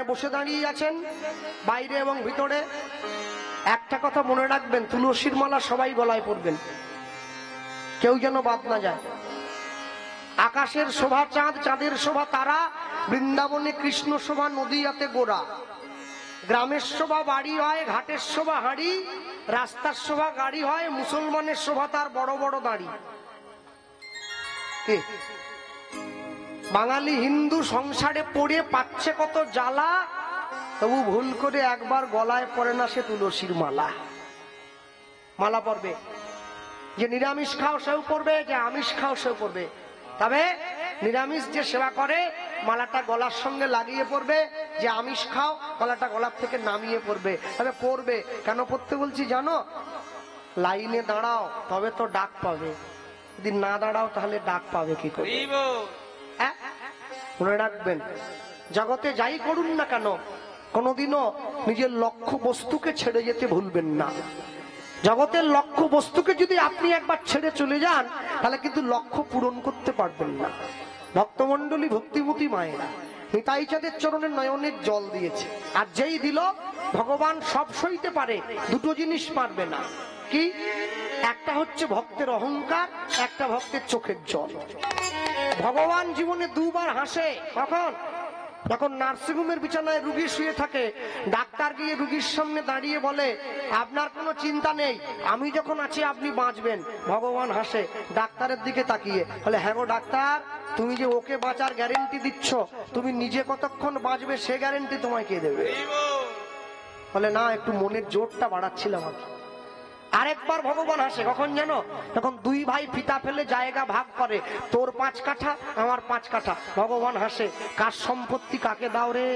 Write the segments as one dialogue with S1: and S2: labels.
S1: বসে দাঁড়িয়ে আছেন বাইরে এবং ভিতরে, একটা কথা মনে রাখবেন, তুলসীর মালা সবাই গলায় পরবেন, কেউ যেন বাদ না যায়। আকাশের শোভা চাঁদ, চাঁদের শোভা তারা, বৃন্দাবনে কৃষ্ণ শোভা নদীয়াতে গোরা, গ্রামের শোভা বাড়ি হয়, ঘাটের শোভা হাঁড়ি, রাস্তার শোভা গাড়ি হয়, মুসলমানের শোভা তার বড় বড় দাড়ি। বাঙালি হিন্দু সংসারে পড়ে পাচ্ছে কত জ্বালা, তবু ভুল করে একবার গলায় পড়ে না সে তুলসীর মালা। মালা পরবে, যে নিরামিষ খাও সেও পরবে, যে আমিষ খাও সেও পরবে। তবে নিরামিষ যে সেবা করে মালাটা গলার সঙ্গে লাগিয়ে পড়বে, যে আমিষ খাও মালাটা গলার থেকে নামিয়ে পড়বে। তবে পড়বে কেন পড়তে বলছি জানো? লাইনে দাঁড়াও তবে তো ডাক পাবে, যদি না দাঁড়াও তাহলে ডাক পাবে কি করে? মনে রাখবেন, জগতে যাই করুন না কেন কোনোদিনও নিজের লক্ষ্য বস্তুকে ছেড়ে যেতে ভুলবেন না। জগতের লক্ষ্য বস্তুকে যদি আপনি একবার ছেড়ে চলে যান তাহলে কিন্তু লক্ষ্য পূরণ করতে পারবেন না। ভক্তমণ্ডলী, ভক্তিমতী মায়েরা নিতাই চাঁদের চরণের নয়নের জল দিয়েছে, আর যেই দিল ভগবান সব সইতে পারে, দুটো জিনিস পারবে না। কি? একটা হচ্ছে ভক্তের অহংকার, একটা ভক্তের চোখের জল। ভগবান জীবনে দুবার হাসে। কখন? যখন নার্সিংহোমের বিছানায় রুগী শুয়ে থাকে, ডাক্তার গিয়ে রুগীর সামনে দাঁড়িয়ে বলে আপনার কোনো চিন্তা নেই, আমি যখন আছি আপনি বাঁচবেন। ভগবান হাসে ডাক্তারের দিকে তাকিয়ে, বলে হ্যাঁ গো ডাক্তার, তুমি যে ওকে বাঁচার গ্যারেন্টি দিচ্ছ, তুমি নিজে কতক্ষণ বাঁচবে সে গ্যারেন্টি তোমায় কে দেবে? বলে না, একটু মনের জোরটা বাড়াচ্ছিলাম আমি। আরেকবার ভগবান হাসে, কখন জানো? তখন দুই ভাই ফিতা ফেলে জায়গা ভাগ করে, তোর 5 কাঠা আমার 5 কাঠা। ভগবান হাসে, কার সম্পত্তি কাকে দাও রে?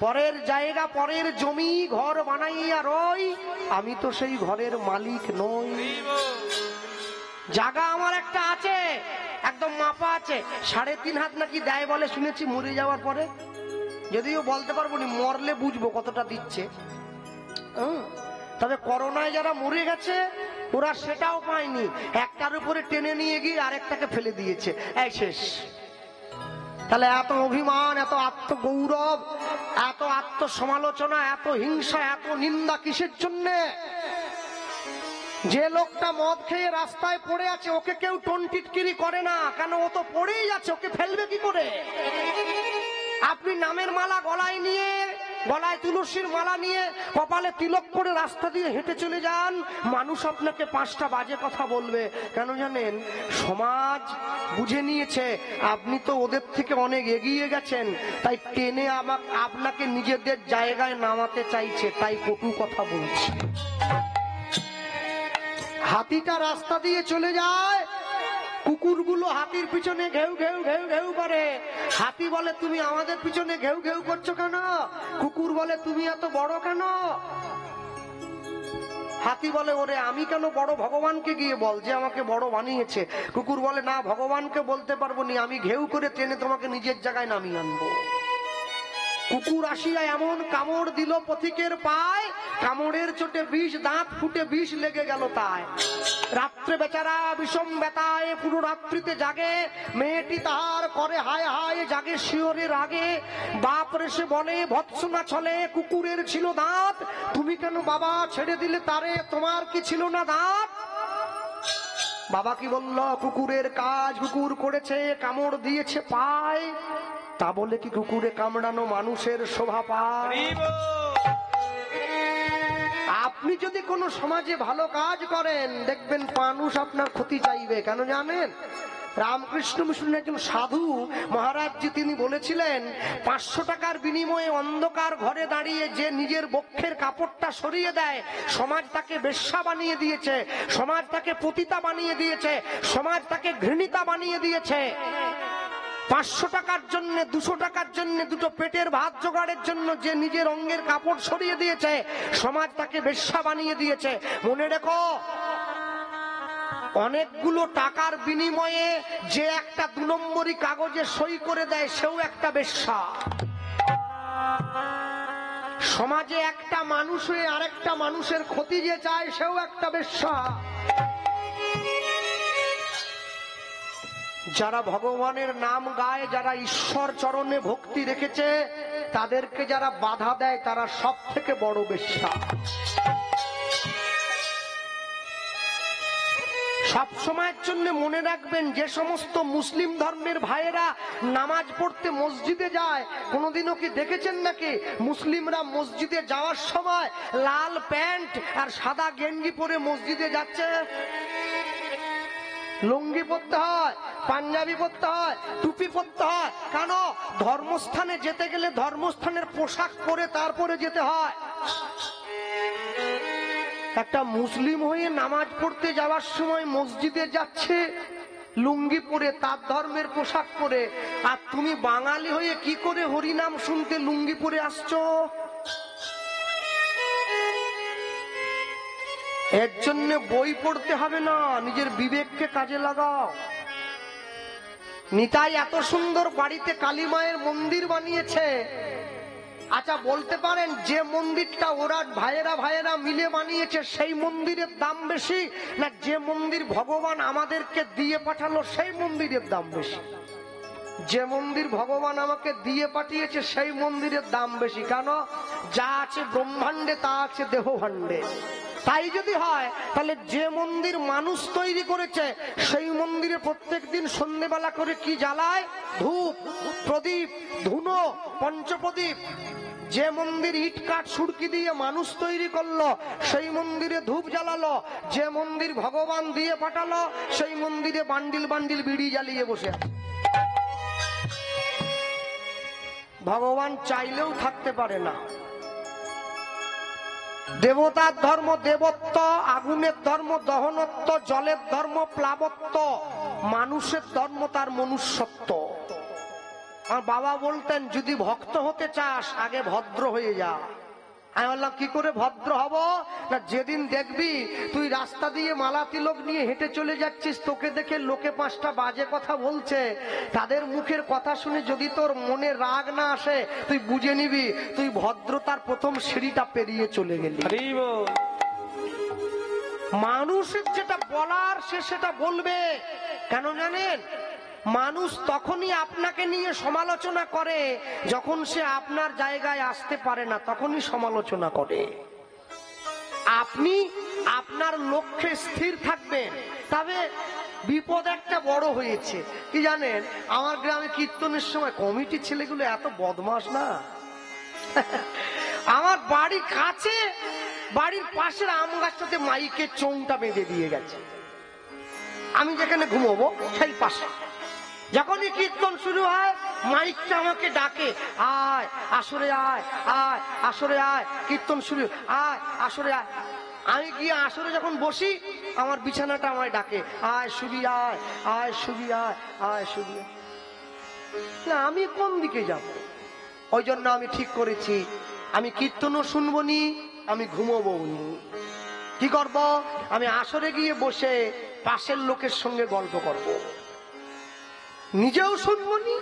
S1: পরের জায়গা, পরের জমি, ঘর বানাইয়া রই, আমি তো সেই ঘরের মালিক নই। জায়গা আমার একটা আছে, একদম মাপা আছে, 3.5 হাত নাকি দেয় বলে শুনেছি মরে যাওয়ার পরে। যদিও বলতে পারবো না, মরলে বুঝবো কতটা দিচ্ছে। তবে করোনায় যারা মরে গেছে ওরা সেটাও পায়নি, একটার উপরে টেনে নিয়ে গিয়ে আরেকটাকে ফেলে দিয়েছে, এই শেষ। তাহলে এত অভিমান, এত আত্মগৌরব, এত আত্মসমালোচনা, এত হিংসা, এত নিন্দা কিসের জন্যে? যে লোকটা মদ খেয়ে রাস্তায় পড়ে আছে ওকে কেউ টনটিটকিরি করে না, কেন? ও তো পড়েই আছে, ওকে ফেলবে কি করে? আপনি নামের মালা গলায় নিয়ে, গলায় তুলসীর মালা নিয়ে, কপালে তিলক করে রাস্তা দিয়ে হেঁটে চলে যান, মানুষ আপনাকে 5টা বাজে কথা বলবে। কেন জানেন? সমাজ বুঝে নিয়েছে আপনি তো ওদের থেকে অনেক এগিয়ে গেছেন, তাই টেনে আপনাকে নিজেদের জায়গায় নামাতে চাইছে, তাই কটু কথা বলছে। হাতিটা রাস্তা দিয়ে চলে যায়, কুকুরগুলো হাতির পিছনে ঘেউ ঘেউ ঘেউ ঘেউ করে। হাতি বলে তুমি আমাদের পিছনে ঘেউ ঘেউ করছো কেন? কুকুর বলে তুমি এত বড় কেন? হাতি বলে ওরে আমি কেন বড়, ভগবানকে গিয়ে বল যে আমাকে বড় বানিয়েছে। কুকুর বলে না, ভগবানকে বলতে পারবো না, আমি ঘেউ করে টেনে তোমাকে নিজের জায়গায় নামিয়ে আনবো। কুকুর আসিয়া এমন কামড় দিল পথিকের পায়, কামড়ের চোটে বিষ, দাঁত ফুটে বিষ লেগে গেল তাই। রাত্রে বেচারা বিষম ব্যথায় পুরো রাত্রিতে জাগে, মেয়েটি তাহার করে হায় হায়, জাগে শিওরে রাগে। বাপ রেসে বলে ভৎসনা ছলে, কুকুরের ছিল দাঁত, তুমি কেন বাবা ছেড়ে দিলে তারে, তোমার কি ছিল না দাঁত? বাবা কি বলল? কুকুরের কাজ কুকুর করেছে, কামড় দিয়েছে পায়, তা বলে কি কুকুরে কামড়ানো মানুষের শোভা পায়? আপনি যদি কোনো সমাজে ভালো কাজ করেন দেখবেন মানুষ আপনার ক্ষতি চাইবে। কেন জানেন? রামকৃষ্ণ মিশনের একজন সাধু মহারাজজি তিনি বলেছিলেন 500 টাকার বিনিময়ে অন্ধকার ঘরে দাঁড়িয়ে যে নিজের বক্ষের কাপড়টা সরিয়ে দেয়, সমাজ তাকে বেশ্যা বানিয়ে দিয়েছে, সমাজ তাকে পতিতা বানিয়ে দিয়েছে, সমাজ তাকে ঘৃণিতা বানিয়ে দিয়েছে। 500 টাকার জন্য, 200 টাকার জন্য, দুটো পেটের ভাত জোগাড়ের জন্য যে নিজের অঙ্গের কাপড় সরিয়ে দিয়েছে, সমাজ তাকে বেশ্যা বানিয়ে দিয়েছে। মনে রেখো, অনেকগুলো টাকার বিনিময়ে যে একটা 2 নম্বরী কাগজে সই করে দেয় সেও একটা বেশ্যা। সমাজে একটা মানুষ হয়ে আরেকটা মানুষের ক্ষতি যে চায় সেও একটা বেশ্যা। যারা ভগবানের নাম গায়, যারা ঈশ্বর চরণে ভক্তি রেখেছে, তাদেরকে যারা বাধা দেয় তারা সব থেকে বড় বেশ্যা। সব সময়ের জন্য মনে রাখবেন, যে সমস্ত মুসলিম ধর্মের ভাইয়েরা নামাজ পড়তে মসজিদে যায়, কোনোদিনও কি দেখেছেন নাকি মুসলিমরা মসজিদে যাওয়ার সময় লাল প্যান্ট আর সাদা গেঞ্জি পরে মসজিদে যাচ্ছে? লুঙ্গি পরতে হয়, পাঞ্জাবি পরতে হয়, টুপি পরতে হয়। কেন? ধর্মস্থানে যেতে গেলে ধর্মস্থানের পোশাক পরে তারপরে যেতে হয়। একটা মুসলিম হয়ে নামাজ পড়তে যাওয়ার সময় মসজিদে যাচ্ছে লুঙ্গি পরে, তার ধর্মের পোশাক পরে, আর তুমি বাঙালি হয়ে কি করে হরিনাম শুনতে লুঙ্গি পরে আসছো? এর জন্য বই পড়তে হবে না, নিজের বিবেককে কাজে লাগাও। নিতাই এত সুন্দর বাড়িতে কালী মায়ের মন্দির বানিয়েছে। আচ্ছা বলতে পারেন, যে মন্দিরটা ওরা ভাইয়েরা মিলে বানিয়েছে সেই মন্দিরের দাম বেশি, না যে মন্দির ভগবান আমাদেরকে দিয়ে পাঠালো সেই মন্দিরের দাম বেশি? যে মন্দির ভগবান আমাকে দিয়ে পাঠিয়েছে সেই মন্দিরের দাম বেশি। কেন? যা আছে ব্রহ্মাণ্ডে তা আছে দেহভাণ্ডে। তাই যদি হয় তাহলে যে মন্দির মানুষ তৈরি করেছে সেই মন্দিরে প্রত্যেকদিন সন্ধ্যেবেলা করে কি জ্বালায়? ধূপ, প্রদীপ, ধুনো, পঞ্চপ্রদীপ। যে মন্দির ইট কাঠ সুরকি দিয়ে মানুষ তৈরি করলো সেই মন্দিরে ধূপ জ্বালালো। যে মন্দির ভগবান দিয়ে পাঠালো সেই মন্দিরে বান্ডিল বান্ডিল বিড়ি জ্বালিয়ে বসে আছে। ভগবান চাইলেও থাকতে পারে না। দেবতার ধর্ম দেবত্ব, আগুনের ধর্ম দহনত্ব, জলের ধর্ম প্লাবত্ব, মানুষের ধর্ম তার মনুষ্যত্ব। আমার বাবা বলতেন, যদি ভক্ত হতে চাস আগে ভদ্র হয়ে যা। আমি বললাম, কি করে ভদ্র হব? না, যেদিন দেখবি তুই রাস্তা দিয়ে মালা তিলক নিয়ে হেঁটে চলে যাচ্ছিস, তোকে দেখে লোকে পাঁচটা বাজে কথা বলছে, তাদের মুখের কথা শুনে যদি তোর মনে রাগ না আসে, তুই বুঝে নিবি তুই ভদ্রতার প্রথম সিঁড়িটা পেরিয়ে চলে গেলি। মানুষের যেটা বলার সে সেটা বলবে। কেন জানেন? মানুষ তখনই আপনাকে নিয়ে সমালোচনা করে যখন সে আপনার জায়গায় আসতে পারে না, তখনই সমালোচনা করে। আপনি আপনার লক্ষ্যে স্থির থাকবেন। তবে বিপদ একটা বড় হয়েছে কি জানেন? আমার গ্রামে কীর্তনের সময় কমিটির ছেলেগুলো এত বদমাশ না। আমার বাড়ি কাছে, বাড়ির পাশের আম গাছটাতে মাইকের চোঙটা বেঁধে দিয়ে গেছে। আমি যেখানে ঘুমোবো সেই পাশে যখনই কীর্তন শুরু হয় মাইকটা আমাকে ডাকে, আয় আসরে আয়, আয় আসরে আয়, কীর্তন শুরু, আয় আসরে আয়। আমি গিয়ে আসরে যখন বসি আমার বিছানাটা আমায় ডাকে, আয় শুবি আয়, আয় শুবি আয়, আয় শুবি। না, আমি কোন দিকে যাব? ওই জন্য আমি ঠিক করেছি, আমি কীর্তনও শুনবো নি, আমি ঘুমোবো নি। কি করব? আমি আসরে গিয়ে বসে পাশের লোকের সঙ্গে গল্প করব, নিজেও শুনবো নি,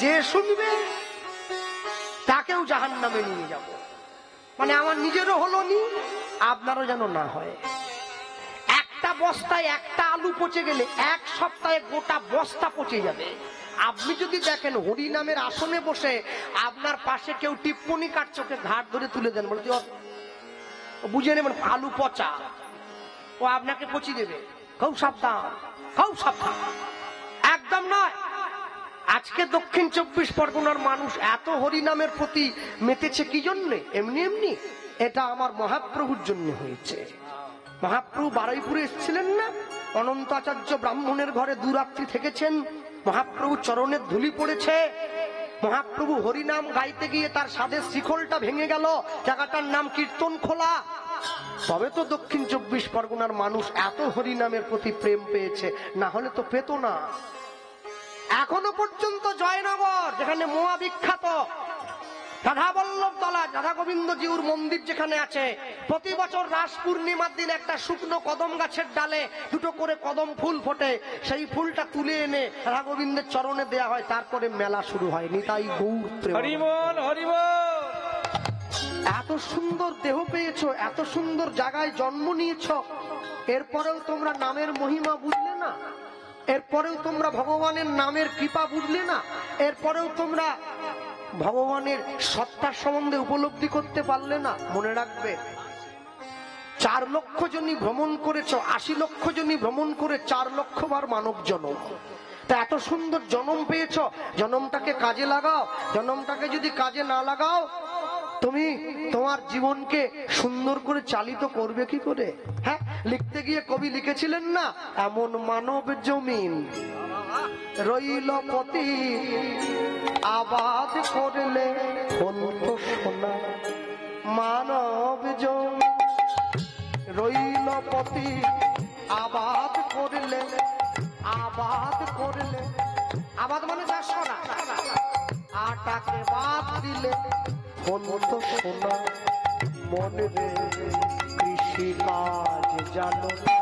S1: যে শুনবে তাকেও জাহান্নামে নিয়ে যাব। মানে আমার নিজেরও হলো নি, আপনারও যেন না হয়। একটা বস্তায় একটা আলু পচে গেলে এক সপ্তাহে গোটা বস্তা পচে যাবে। আপনি যদি দেখেন হরি নামের আসনে বসে আপনার পাশে কেউ টিপ্পনি কাটছে, ওকে ঘাট ধরে তুলে দেন, বলে বুঝে নেবেন আলু পচা, ও আপনাকে পচিয়ে দেবে। খুব সাবধান, খুব সাবধান, একদম নয়। আজকে দক্ষিণ 24 পরগনার মানুষ এত হরিনামের প্রতি মেতেছে কি জন্যে? এমনি এমনি, এটা আমার মহাপ্রভুর জন্য হয়েছে। মহাপ্রভু বারুইপুরে এসেছিলেন না, অনন্ত আচার্য ব্রাহ্মণের ঘরে দুরাত্রি থেকেছেন, মহাপ্রভু চরণের ধুলি পড়েছে। মহাপ্রভু হরিনাম গাইতে গিয়ে তার সাধের শিখলটা ভেঙে গেল, জায়গাটার নাম কীর্তন খোলা। তবে তো দক্ষিণ 24 পরগনার মানুষ এত হরিনামের প্রতি প্রেম পেয়েছে, না হলে তো পেত না। এখনো পর্যন্ত জয়নগর, যেখানে মোয়া বিখ্যাত, রাধা বল্লভ তলা, রাধা গোবিন্দ জিউর মন্দির যেখানে আছে, প্রতি বছর রাস পূর্ণিমার দিন একটা শুকনো কদম গাছের ডালে দুটো করে কদম ফুল ফোটে, সেই ফুলটা তুলে এনে রাধা গোবিন্দের চরণে দেয়া হয়, তারপরে মেলা শুরু হয়। নিতাই গৌর প্রেম। হরি বল, হরি বল। এত সুন্দর দেহ পেয়েছো, এত সুন্দর জায়গায় জন্ম নিয়েছ, এরপরেও তোমরা নামের মহিমা বুঝলে না? এরপরেও তোমরা ভগবানের নামের কৃপা বুঝলে না? এরপরেও তোমরা ভগবানের সত্তার সম্বন্ধে উপলব্ধি করতে পারলে না, মনে রাখবে 4 লক্ষ জনই ভ্রমণ করেছ, 80 লক্ষ জনই ভ্রমণ করে 4 লক্ষ বার মানব জনম। তা এত সুন্দর জনম পেয়েছ, জনমটাকে কাজে লাগাও। জনমটাকে যদি কাজে না লাগাও, তুমি তোমার জীবনকে সুন্দর করে চালিত করবে কি করে? হ্যাঁ, লিখতে গিয়ে কবি লিখেছিলেন না, এমন মানব জমিন রইল পতি আবাদ করলে হলো সোনা। মানব জমিন রইল পতি আবাদ করলে, আবাদ করলে, আবাদ মানে চাষ করা, আটাকে বাদ দিলে হলো সোনা। মনে রে কৃষি কাজ জানো না,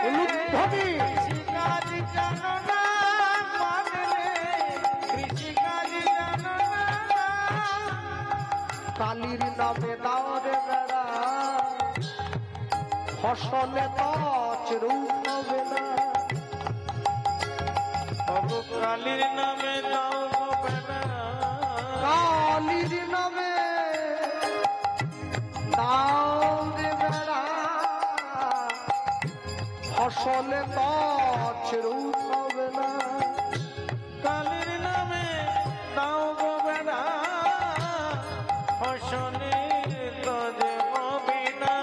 S1: অনুধ্বনি
S2: কাজ জানো না, মনে রে কৃষি কাজ জানো না।
S1: কালির নামে দাওরে বেড়া, ফসলে তছ রূপ হবে না।
S2: কালীর নামে দাও গো বেড়া,
S1: কালির নামে দাওরে বেড়া, ফসলে তছ রূপ হবে না।
S2: কালীর নামে দাও গো বেড়া, ফসলে তজে হবে না।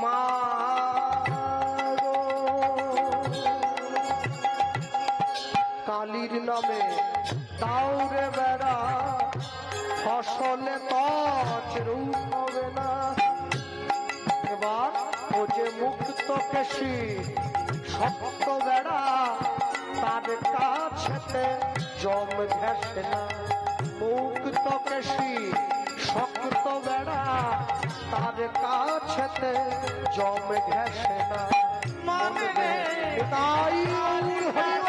S1: মা কালির নামে দাউরে বেড়া, ফসলে তছ রূপ হবে না। এবার ও যে মুক্ত কেশি শক্ত বেড়া, তার কাছেতে জম ঘেসে না। মুক্ত কেশি শক্ত বেড়া, তার কাছেতে জম ঘেসে না। মনে রে তাই হইল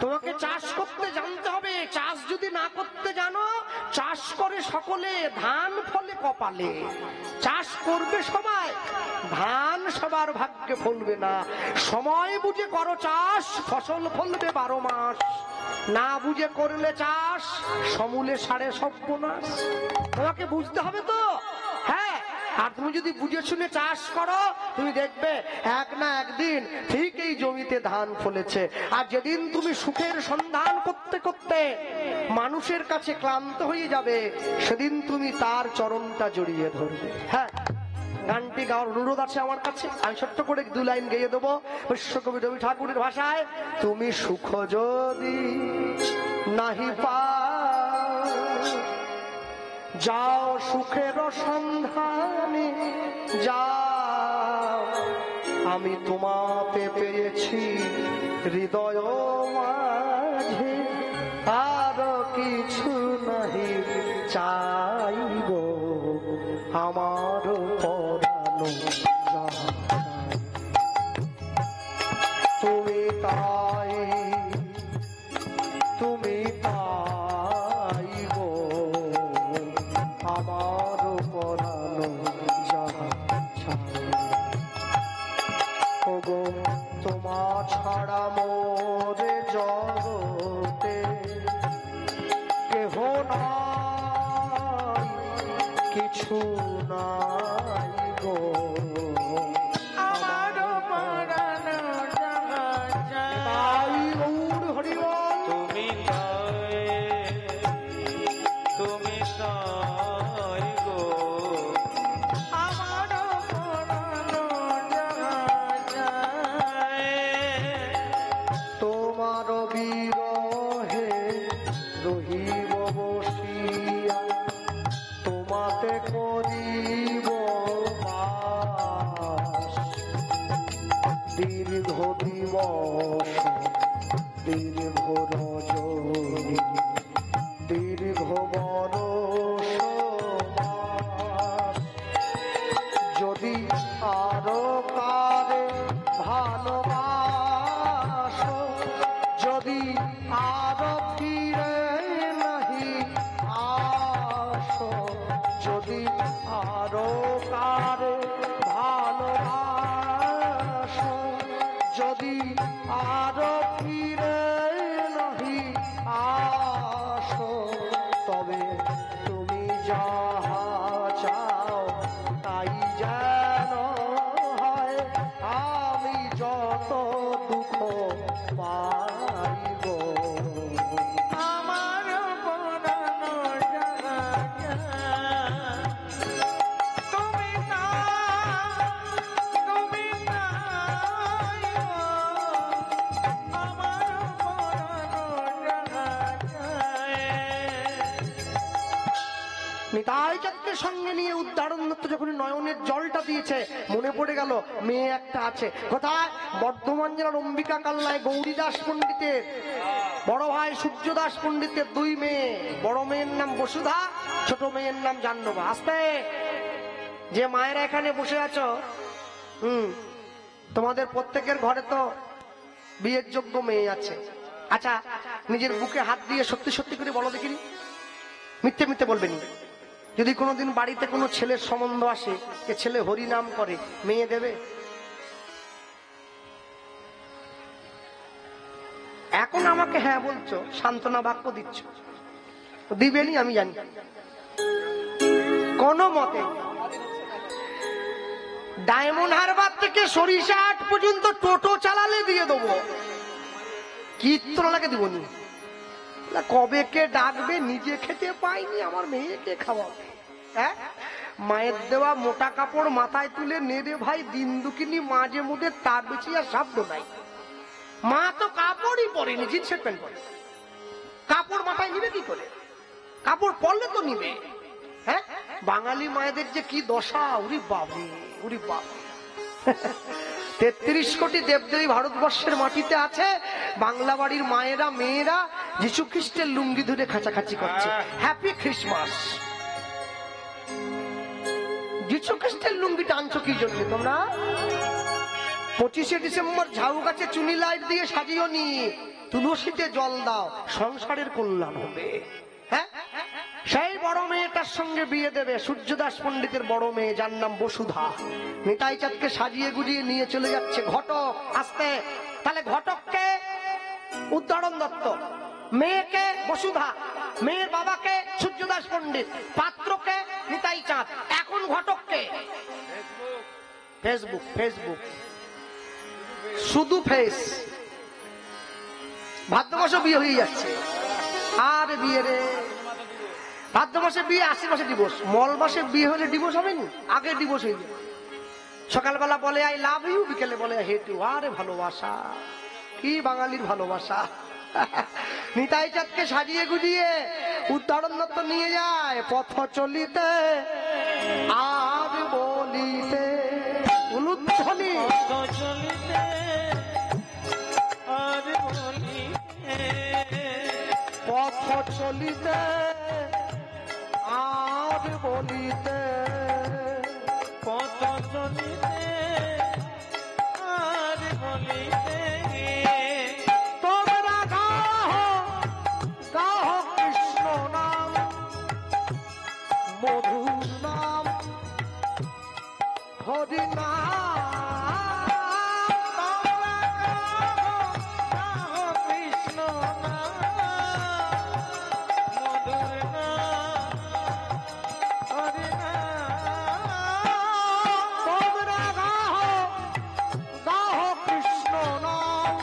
S1: তোমাকে চাষ করতে জানতে হবে। চাষ যদি না করতে জানো, চাষ করে সকলে ধান ফলে কপালে। চাষ করবে সবাই, ধান সবার ভাগ্যে ফলবে না। সময় বুঝে করো চাষ, ফসল ফলবে 12 মাস। না বুঝে করলে চাষ, সমূলে সাড়ে সর্বনাশ। তোমাকে বুঝতে হবে তো। হ্যাঁ, আর তুমি যদি বুঝে শুনে চাষ করো, তুমি দেখবে এক না একদিন ঠিক এই জমিতে ধান ফলেছে। আর যেদিন তুমি সুখের সন্ধান করতে করতে মানুষের কাছে ক্লান্ত হয়ে যাবে, সেদিন তুমি তার চরণটা জড়িয়ে ধরবে। হ্যাঁ, গানটি গাওয়ার অনুরোধ আছে আমার কাছে, আমি ছোট্ট করে 2 লাইন গেয়ে দেবো বিশ্বকবি রবি ঠাকুরের ভাষায়। তুমি সুখ যদি নাহি পাও, যাও সুখের সন্ধানে যাও। আমি তোমাতে পেয়েছি হৃদয় মাঝে, আর কিছু নাহি চাইব আমার পরানো যাহা। তুমি তাই, তুমি তাই গো আমার পরানো যাহা চাই। ওগো তোমা ছাড়া মোরে জগতে কেহ নাই, কিছু নাই গো
S2: আমার পরানো যাহা চাই।
S1: তাই গৌর হরিবল।
S2: তুমি তাই, তুমি তাই গো আমার পরানো যাহা চাই।
S1: তোমার বিরহে রহিব বসিয়া, তোমাতে করিব বাস। দীর্ঘ রজনী দীর্ঘ বরষ যদি আরো কারে ভালোবাসো যদি আরো ফিরে নাহি আসো যদি আরো কারে ভালোবাসো যদি আরো ফিরে নাহি আসো তবে তুমি যাহা চাও তাই যেন হয় আমি যত দুঃখ পাইব
S2: আমার পরানো জানা তুমি না তুমি নাই আমার পরানো জানা
S1: নিতাই চাঁদকে সঙ্গে নিয়ে উদ্ধারণ দত্ত যখন নয়নের জলটা দিয়েছে মনে পড়ে গেল মেয়ে একটা আছে কোথায় বর্ধমান জেলার অম্বিকা কালনায় গৌরীদাস পণ্ডিতের বড় ভাই সূর্যদাস পণ্ডিতের দুই মেয়ে বড় মেয়ের নাম বসুধা ছোট মেয়ের নাম জাহ্নবা আস্তে যে মায়েরা এখানে বসে আছো তোমাদের প্রত্যেকের ঘরে তো বিয়ের যোগ্য মেয়ে আছে আচ্ছা নিজের বুকে হাত দিয়ে সত্যি সত্যি করে বলো দেখিনি মিথ্যে মিথ্যে বলবেনি যদি কোনোদিন বাড়িতে কোনো ছেলের সম্বন্ধ আসে যে ছেলে হরি নাম করে মেয়ে দেবে এখন আমাকে হ্যাঁ বলছো সান্ত্বনা বাক্য দিচ্ছ দিবেনি আমি জানি কোন মতে ডায়মন্ড হারবার থেকে সরিষাহাট পর্যন্ত টোটো চালালে দিয়ে দেবো কীর্তনালাকে দিবনি কবে কে ডাকবে নিজে খেতে পাইনি আমার মেয়েকে খাওয়াবে হ্যাঁ মায়ের দেওয়া মোটা কাপড় মাথায় তুলে নেড়ে ভাই দিন দুকিনি মাঝে মধ্যে তার বেশি আর শব্দ নাই মা তো কাপড়ই পরেনি জিন্সের প্যান্ট পরে কাপড় মাথায় নিবে কি করে কাপড় পরলে তো নিবে হ্যাঁ বাঙালি মায়েদের যে কি দশা উরি বাবরে উরি বাবরে 33 কোটি দেবদেবী ভারতবর্ষের মাটিতে আছে বাংলা বাড়ির মায়েরা মেয়েরা যীশু খ্রিস্টের লুঙ্গি ধরে খাঁচাখাচি করছে হ্যাপি ক্রিসমাস যীশু খ্রিস্টের লুঙ্গি টানছো কি জন্য তোমরা 25শে ডিসেম্বর ঝাউ গাছে চুনি লাইট দিয়ে সাজিও নি তুলসীতে জল দাও সংসারের কল্যাণ হবে হ্যাঁ সেই বড় মেয়েটার সঙ্গে বিয়ে দেবে সূর্যদাস পণ্ডিতের বড় মেয়ে যার নাম বসুধা নিতাই চাঁদকে সাজিয়ে গুজিয়ে নিয়ে চলে যাচ্ছে ঘটক আসতে তাহলে ঘটককে উদ্ধারণ দত্ত মেয়েকে বসুধা মেয়ের বাবাকে সূর্যদাস পণ্ডিত পাত্রকে নিতাই চাঁদ এখন ঘটককে ফেসবুক ফেসবুক শুধু ফেস ভাদ্র মাসে বিয়ে হয়ে যাচ্ছে আর বিয়ে রে ভাদ্র মাসে বিয়ে আশ্বিন মাসে ডিভোর্স মল মাসে বিয়ে হলে ডিভোর্স হবে না আগে ডিভোর্স হয়ে যায় সকালবেলা বলে আই লাভ ইউ বিকেলে বলে হেট ইউ আরে ভালোবাসা কি বাঙালির ভালোবাসা নিতাই চাঁদকে সাজিয়ে গুজিয়ে উদ্ধারণ দত্ত নিয়ে যায় পথ চলিতে আর বলিতে উলুধ্বনি
S2: চলিতে আর বলিতে
S1: পথ চলিতে আর বলিতে
S2: পথ চলিতে আর বলিতে
S1: তোমরা গাহ গাহ কৃষ্ণ নাম মধুর নাম হরি নাম তোমরা গাহ
S2: কৃষ্ণ মধুর হরি
S1: তোমরা গাহ গাহ কৃষ্ণ নাম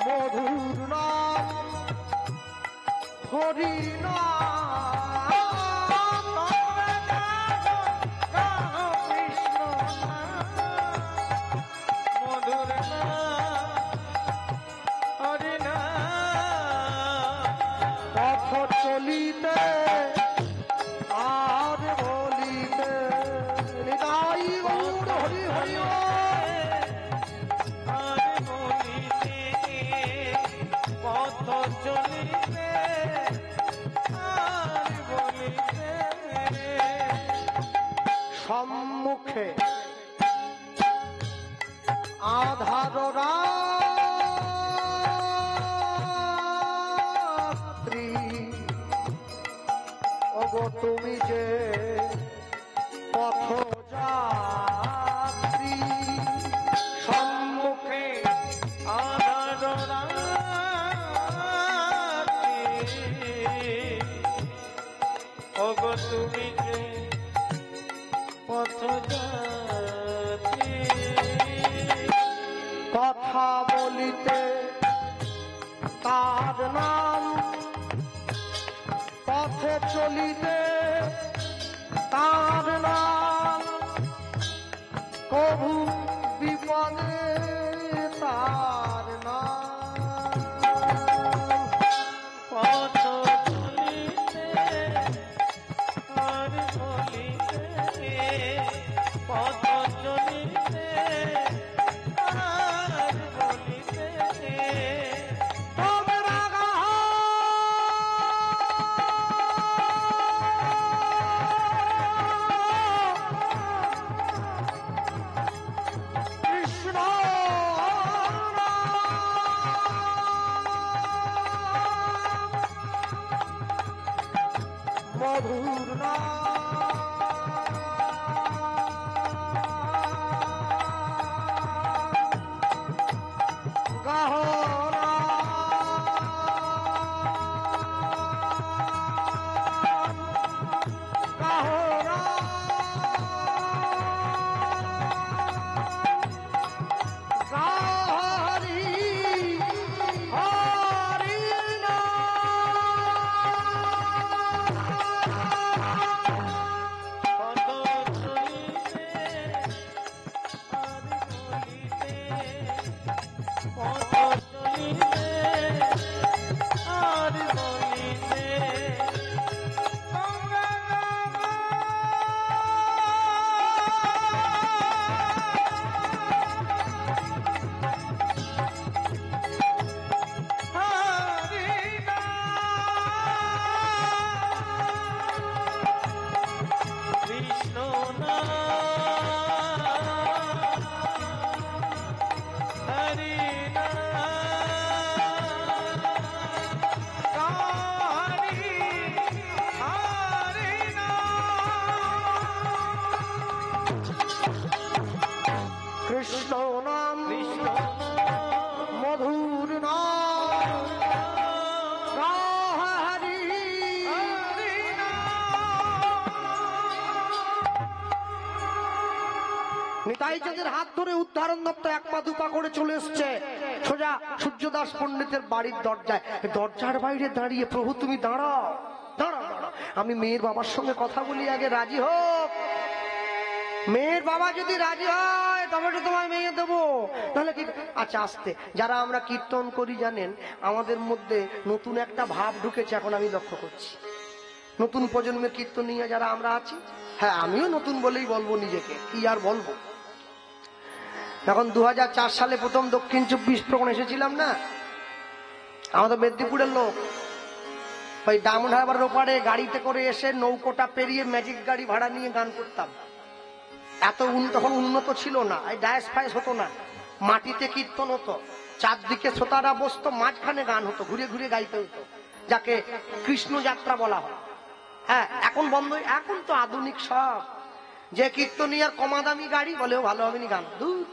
S1: মধুর নাম হরি নাম তোমরা গাহ
S2: কৃষ্ণ মধুর হরি
S1: পথ চলিতে আর বলিতে নিতাই গৌর হরি হরি
S2: আর বলিতে পথ চলিতে আর বলিতে
S1: সম্মুখে আধার রাত্রি ওগো তুমি যে পথ যাত্রী সম্মুখে
S2: আধার রাত্রি ওগো তুমি যে পথ যাত্রী
S1: কথা বলিতে তার নাম পথে চলিতে তার নাম কবু বিপদে তার নাম
S2: পথ চলিতে আর বলিতে পথ চলিতে আর বলিতে
S1: তোমরা কৃষ্ণ মধুর গহনা গহনা হরি হরি
S2: পথ চলিতে আর বলিতে পথ চলিতে আর বলিতে কৃষ্ণ হরি
S1: কৃষ্ণ নাম
S2: কৃষ্ণ
S1: মধুর নাম হরি নিতাই চাঁদের হাত ধরে উদ্ধারণ দত্ত এক পা দুপা করে চলে এসছে সোজা সূর্যদাস পণ্ডিতের বাড়ির দরজায় দরজার বাইরে দাঁড়িয়ে প্রভু তুমি দাঁড়াও দাঁড়াও দাঁড়াও আমি মেয়ের বাবার সঙ্গে কথা বলি আগে রাজি হোক মেয়ের বাবা যদি রাজি হয় তবে তো তোমায় মেয়ে দেবো তাহলে কি আচ্ছা আসতে যারা আমরা কীর্তন করি জানেন আমাদের মধ্যে নতুন একটা ভাব ঢুকেছে এখন আমি লক্ষ্য করছি নতুন প্রজন্মের কীর্তন নিয়ে যারা আমরা আছি হ্যাঁ আমিও নতুন বলেই বলবো নিজেকে কি আর বলবো এখন 2004 সালে প্রথম দক্ষিণ 24 পরগনা এসেছিলাম না আমাদের মেদিনীপুরের লোক ওই ডায়মন্ড হারবার ওপারে গাড়িতে করে এসে নৌকোটা পেরিয়ে ম্যাজিক গাড়ি ভাড়া নিয়ে গান করতাম এত তখন উন্নত ছিল না এই ডায়াস ফায়াস হতো না মাটিতে কীর্তন হতো চারদিকে শ্রোতারা বসতো মাঝখানে গান হতো ঘুরে ঘুরে গাইতে হতো যাকে কৃষ্ণ যাত্রা বলা হয় হ্যাঁ এখন বন্ধ এখন তো আধুনিক সব যে কীর্তনিয়ার কমা দামি গাড়ি বলেও ভালো হবে নি গান দূর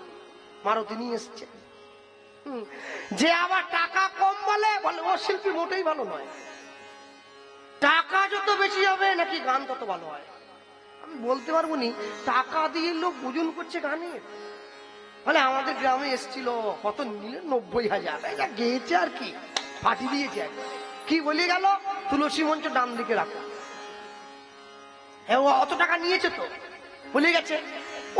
S1: মারুতি নিয়ে এসছে যে আবার টাকা কম বলে বলে ও শিল্পী মোটেই ভালো নয় টাকা যত বেশি হবে নাকি গান তত ভালো হয় আমি বলতে পারবো নি টাকা দিয়ে লোক ওজন করছে গানে বলে আমাদের গ্রামে এসছিল কত নিলে 90,000 এটা গেয়েছে আর কি ফাটি দিয়েছে কি বলে গেল তুলসী মঞ্চ ডান দিকে রাখো ও অত টাকা নিয়েছে তো বলে গেছে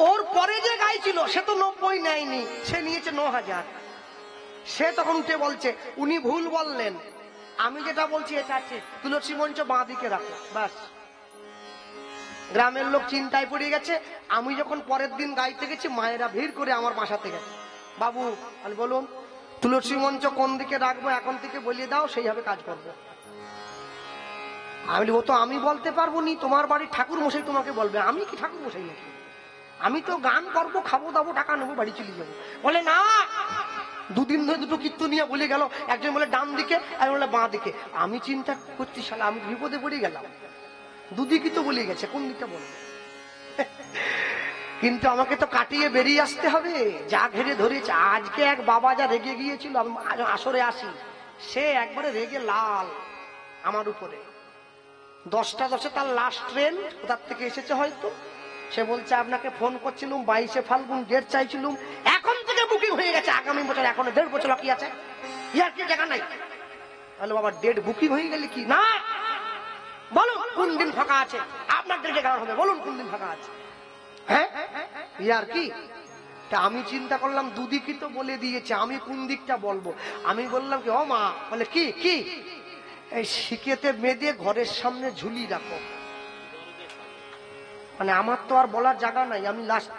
S1: ওর পরে যে গাইছিল সে তো 90 নেয়নি সে নিয়েছে 9,000 সে তখন উঠে বলছে উনি ভুল বললেন আমি যেটা বলছি এটা আছে তুলসী মঞ্চ বাঁ দিকে রাখো ব্যাস গ্রামের লোক চিন্তায় পড়ে গেছে আমি যখন পরের দিন গাইতে গেছি মায়েরা ভিড় করে আমার বাসাতে গেছে বাবু আমি বলুন তুলসী মঞ্চ কোন দিকে রাখবো এখন থেকে বলিয়ে দাও, সেইভাবে কাজ করবো। আমি বলবো তো আমি বলতে পারবো নি, তোমার বাড়ির ঠাকুর মশাই তোমাকে বলবে। আমি কি ঠাকুর মশাই নাকি? আমি তো গান করবো, খাবো দাবো, টাকা নেবো, বাড়ি চলে যাবো। বলে না, দুদিন ধরে দুটো কীর্তন নিয়ে বলে গেল, একজন বলে ডান দিকে, একজন বলে বাঁ দিকে। আমি চিন্তা করছি শালা আমি বিপদে পড়ে গেলাম, দুদিকই তো বলে গেছে, কোন দিকটা বলবো? কিন্তু আমাকে তো কাটিয়ে বেরিয়ে আসতে হবে, যা ঘেরে ধরেছে। আজকে এক বাবা যা রেগে গিয়েছিল, আমি আসরে আসি, সে একবারে রেগে লাল আমার উপরে। 10টা 10-এ তার লাস্ট ট্রেন, কোথার থেকে এসেছে হয়তো। সে বলছে আপনাকে ফোন করছিলাম, 22শে ফাল্গুন ডেট চাইছিলাম, এখন থেকে বুকিং হয়ে গেছে, আগামী বছর এখনো 1.5 বছর বাকি আছে, ইয়ার কি জায়গা নাই। বলে বাবা ডেট বুকিং হয়ে গেলে কি না, বলুন কোন দিন ফাঁকা আছে, আপনার ডেটে গান হবে, বলুন কোন দিন ফাঁকা আছে। হ্যাঁ ইয়ার কি? তা আমি চিন্তা করলাম দুদিকই তো বলে দিয়েছে, আমি কোন দিকটা বলবো? আমি বললাম কি, ও মা, বলে কি কি, এই শিকেতে বেঁধে ঘরের সামনে ঝুলি রাখো। মানে আমার তো আর বলার জায়গা নাই, আমি লাস্ট।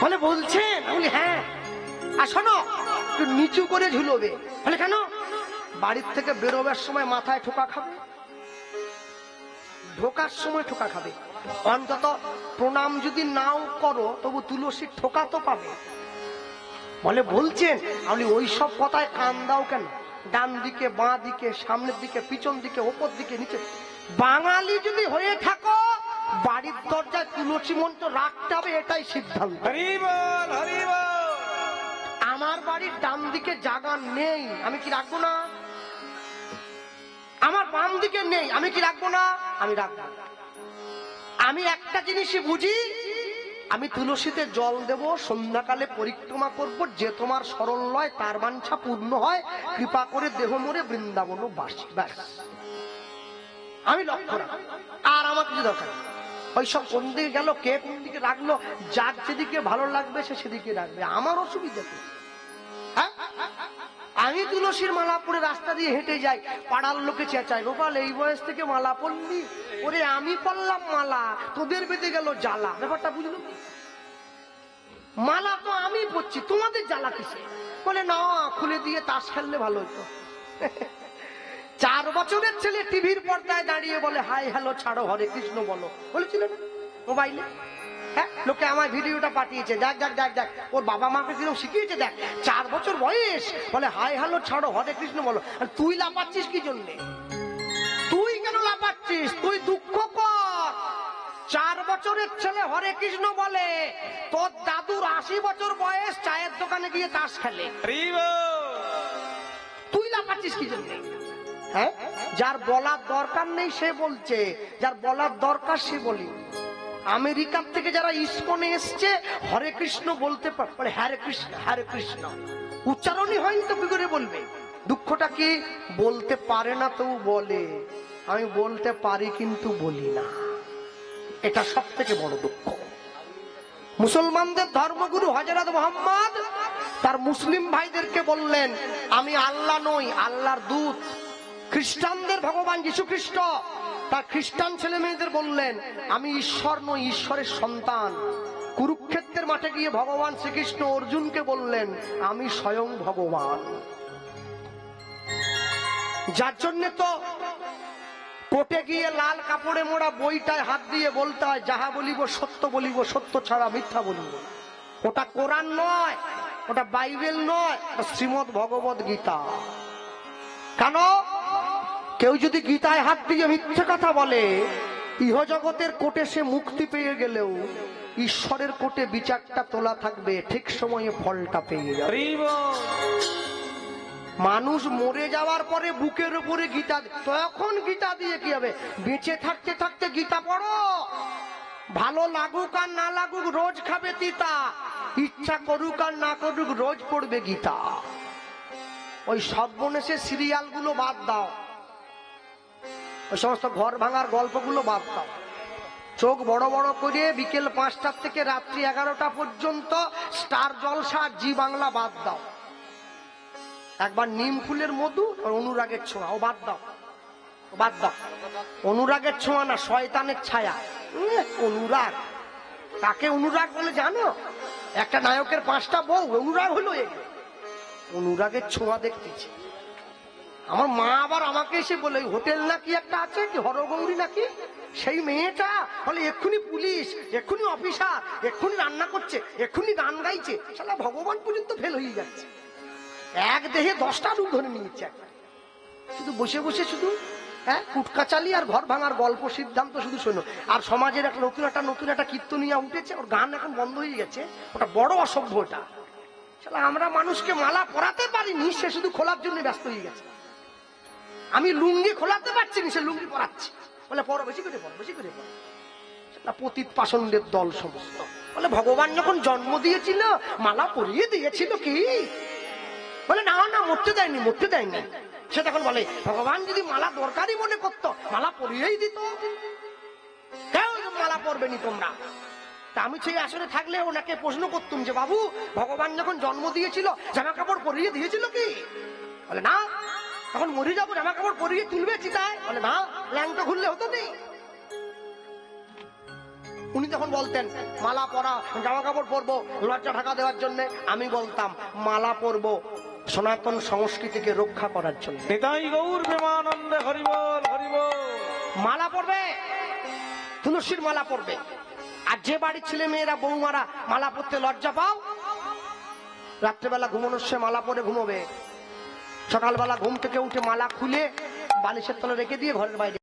S1: বলে বলছেন? বলি হ্যাঁ। আর শোনো, একটু নিচু করে ঝুলবে। বলে কেন? বাড়ির থেকে বেরোবার সময় মাথায় ঠোকা খাবে, ঢোকার সময় ঠোকা খাবে। অন্তত প্রণাম যদি নাও করো তবু তুলসীর ঠোকা তো পাবে। বলে বলছেন? আমি ওই সব কথায় কান দাও কেন? ডান দিকে, বাঁ দিকে, সামনের দিকে, পিছন দিকে, ওপর দিকে, নিচে। বাঙালি যদি হয়ে থাকো, বাড়ির দরজায় তুলসী মঞ্চ রাখতে হবে, এটাই সিদ্ধান্ত।
S2: হরি বল, হরি বল।
S1: আমার বাড়ির ডান দিকে জায়গা নেই, আমি কি রাখবো না? আমার বাম দিকে নেই, আমি কি রাখবো না? আমি রাখবো। আমি একটা জিনিসই বুঝি, আমি তুলসীতে জল দেব, সন্ধ্যাকালে পরিক্রমা করব, যে তোমার সরল লয় তার বাঞ্ছা পূর্ণ হয়, কৃপা করে দেহ মোরে বৃন্দাবন বাসী। ব্যাস, আমি লক্ষ্য রাখ, আর আমার কিছু দরকার। ওই সব কোন দিকে গেল, কে কোন দিকে রাখলো, যার যেদিকে ভালো লাগবে সে সেদিকে রাখবে, আমার অসুবিধা কি? হ্যাঁ, আমি তুলসীর মালা পরে রাস্তা দিয়ে হেঁটে যাই, পাড়ার লোকে চেঁচায়, গোপাল এই বয়স থেকে মালা পড়লি? ওরে আমি পড়লাম মালা, তোদের বেঁধে গেল জ্বালা। ব্যাপারটা বুঝলো? মালা তো আমি পড়ছি, তোমাদের জ্বালা কিসে? বলে না, খুলে দিয়ে তাস খেললে ভালো হতো। 4 বছরের ছেলে টিভির পর্দায় দাঁড়িয়ে বলে হাই হ্যালো ছাড়ো, হরে কৃষ্ণ বলো, বলেছিল না মোবাইলে? হ্যাঁ, লোকে আমার ভিডিওটা পাঠিয়েছে, দেখ দেখ দেখ দেখ, ওর বাবা মাকে কিরকম শিখিয়েছে দেখ। 4 বছর বয়স, বলে হাই হ্যালো ছাড়ো, হরে কৃষ্ণ বলো। আর তুই লাফাচ্ছিস কি জন্যে? তুই কেন লাফাচ্ছিস? তুই দুঃখ কর। 4 বছরের ছেলে হরে কৃষ্ণ বলে, তোর দাদুর 80 বছর বয়স চায়ের দোকানে গিয়ে তাস খেলে।
S2: হরি বল।
S1: তুই লাফাচ্ছিস কি জন্যে? হ্যাঁ, যার বলার দরকার নেই সে বলছে, যার বলার দরকার সে বলি। আমেরিকার থেকে যারা ইসকনে এসছে, হরে কৃষ্ণ বলতে পারে, হরে কৃষ্ণ হরে কৃষ্ণ উচ্চারণই হয়নি তো কি করে বলবে? দুঃখটা কি? বলতে পারে না তো বলে, আমি বলতে পারি কিন্তু বলি না, এটা সব থেকে বড় দুঃখ। মুসলমানদের ধর্মগুরু হযরত মুহাম্মদ তার মুসলিম ভাইদেরকে বললেন, আমি আল্লাহ নই, আল্লাহর দূত। খ্রিস্টানদের ভগবান যীশু খ্রিস্ট তার খ্রিস্টান ছেলে মেয়েদের বললেন, আমি ঈশ্বর নই, ঈশ্বরের সন্তান। কুরুক্ষেত্রের মাঠে গিয়ে ভগবান শ্রীকৃষ্ণ অর্জুনকে বললেন, আমি স্বয়ং ভগবান। যার জন্য তো কোর্টে গিয়ে লাল কাপড়ে মোড়া বইটায় হাত দিয়ে বলতে হয়, যাহা বলিব সত্য বলিব, সত্য ছাড়া মিথ্যা বলিব। ওটা কোরআন নয়, ওটা বাইবেল নয়, ওটা শ্রীমদ ভগবত গীতা। কেন? কেউ যদি গীতায় হাত দিয়ে মিথ্যে কথা বলে, ইহজগতের কোর্টে সে মুক্তি পেয়ে গেলেও ঈশ্বরের কোর্টে বিচারটা তোলা থাকবে, ঠিক সময়ে ফলটা পেয়ে যাবে।
S2: হরি বল।
S1: মানুষ মরে যাওয়ার পরে বুকের উপরে গীতা, তখন গীতা দিয়ে কি হবে? বেঁচে থাকতে থাকতে গীতা পড়ো, ভালো লাগুক আর না লাগুক রোজ খাবে তিতা, ইচ্ছা করুক আর না করুক রোজ পড়বে গীতা। ওই সর্বনেশে সিরিয়াল গুলো বাদ দাও, ওই সমস্ত ঘর ভাঙার গল্পগুলো বাদ দাও। চোখ বড় বড় করে বিকেল 5টা থেকে রাত্রি 11টা পর্যন্ত স্টার জলসা, জি বাংলা বাদ দাও। একবার নিম ফুলের মধু আর অনুরাগের ছোঁয়া, ও বাদ দাও, বাদ দাও। অনুরাগের ছোঁয়া না, শয়তানের ছায়া। অনুরাগ, কাকে অনুরাগ বলে জানো? একটা নায়কের 5টা বউ, অনুরাগ হলো অনুরাগের ছোঁয়া দেখতেছি। আমার মা আবার আমাকে এসে বলে হোটেল নাকি একটা আছে কি হরগৌরী নাকি, সেই মেয়েটা বলে এক্ষুনি পুলিশ, এক্ষুনি অফিসার, এক্ষুনি রান্না করছে, এক্ষুনি গান গাইছে। শালা ভগবান পর্যন্ত ফেল হয়ে যাচ্ছে। এক দেহে 10টা রূপ ধরে নিয়েছে। শুধু বসে বসে শুধু কুটকাচালি আর ঘর ভাঙার গল্প সিদ্ধান্ত শুধু শোনো। আর সমাজের একটা নতুন একটা কীর্তনিয়া উঠেছে, ওর গান এখন বন্ধ হয়ে গেছে, ওটা বড় অসভ্য। ওটা আমরা মানুষকে মালা পরাতে পারিনি, সে শুধু খোলার জন্য ব্যস্ত হয়ে গেছে। আমি লুঙ্গি খোলাতে পারছি না, সে লুঙ্গি পরাচ্ছে, বলে পড়ো বেশি করে পড়ো, বেশি করে পড়ো। পতিত পাষণ্ডের দল সমস্ত। বলে ভগবান যখন জন্ম দিয়েছিল মালা পরিয়ে দিয়েছিল কি? বলে না না, মরতে দেয়নি, মরতে দেয়নি। সে তখন বলে ভগবান যদি মালা দরকারই মনে করতো মালা পরিয়েই দিত, কেউ মালা পরবেনি তোমরা। তা আমি সেই আসরে থাকলে ওনাকে প্রশ্ন করতুম যে বাবু ভগবান যখন জন্ম দিয়েছিল জামা কাপড় পরিয়ে দিয়েছিল কি? বলে না। তখন মরে যাবো, জামা কাপড় পরিয়ে তুলবে চিতায়? বলে না, ল্যাংটা খুললে হতো নেই। উনি তখন বলতেন মালা পরা, জামা কাপড় পরবো লজ্জা ঢাকা দেওয়ার জন্য। আমি বলতাম মালা পরবো সনাতন সংস্কৃতিকে রক্ষা করার জন্য।
S2: নিতাই গৌর প্রেমানন্দে হরি বল, হরি বল।
S1: মালা পরবে, তুলসীর মালা পরবে। আর যে বাড়ির ছেলে মেয়েরা বৌমারা মালা পরতে লজ্জা পাও, রাত্রেবেলা ঘুমানোর সে মালা পরে ঘুমোবে, সকালবেলা ঘুম থেকে উঠে মালা খুলে বালিশের তলে রেখে দিয়ে ঘরের বাইরে